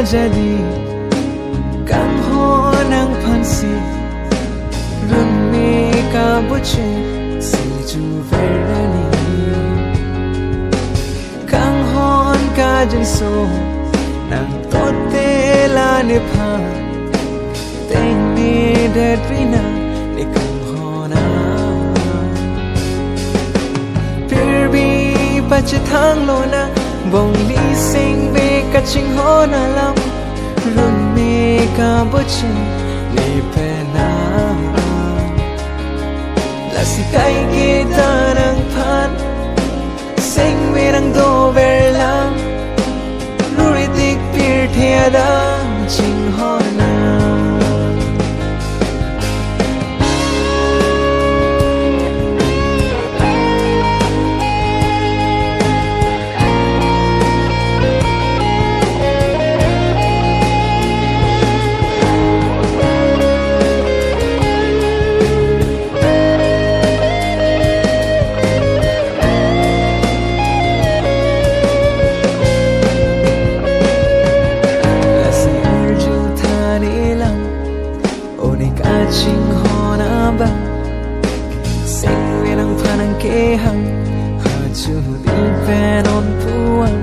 jadi kang ho nang phansi run me ka buche si chu verani kang hon ka jin so nang tote la ne pha teng ni de trina ne kang hona pir bi pach thang lo na bong li sing be ka ching hona lam run me ka buche ne pe na la si kai ke ta nang phan sing me nang do ver lam luri dik pir thia da ching hona ching hona ba sing we nang phanang ke hang ha chu di pen on puang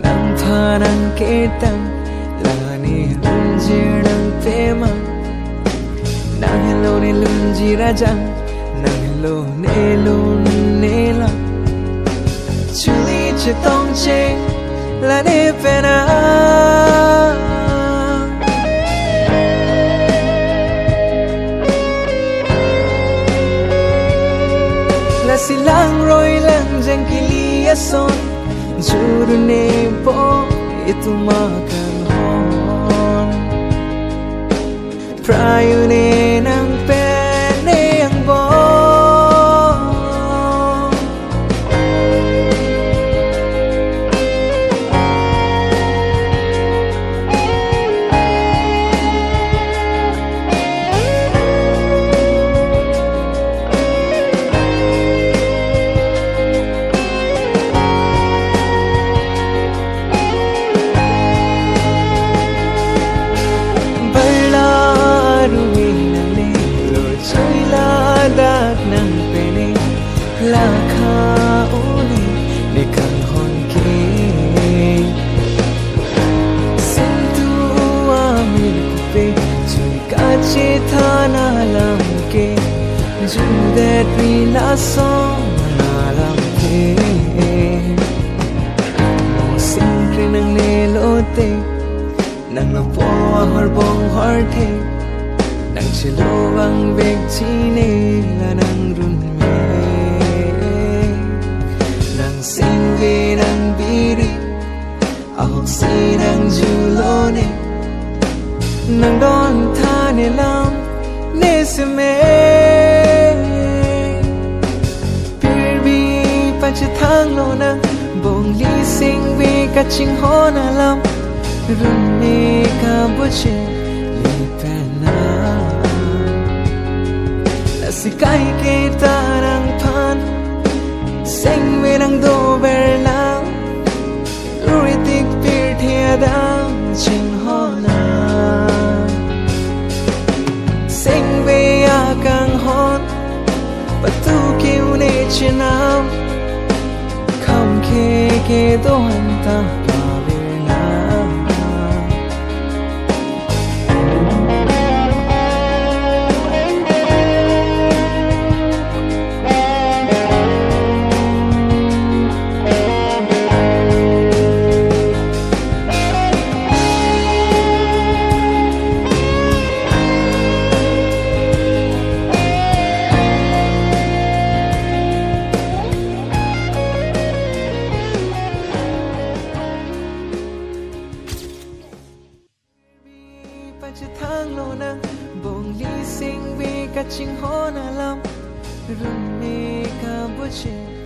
nang phanang ke tang la ni lun ji nang te ma nang hello ni lun ji ra jang nang hello ne la chu li che tong che la ne pe na silang roi lang jang kili ason juru ne po itu makan hon prayu ne nang pen ne ang bo la kha uli ne kan hon ke sin tu ami ku pe chui ka che tha na lam ke ju de tri la song na lam ke mo sin kri nang ne lo te nang lo po har bong har the nang che lo wang bek chi ne la nang run sing we nang biri ahok si nang julone nang don tha ne lam ne se me pir bi pach thang lo na bong li sing we ka ching hona lam run me ka buche li pe na la si kai ke ta nang phan sing we nang do ver lang luri tik pir thia da ching hona sing we a kang hon patu kiu ne chinam kham ke do han ta pa ver na thang lo na bong li sing we ka ching hona lam run me ka buche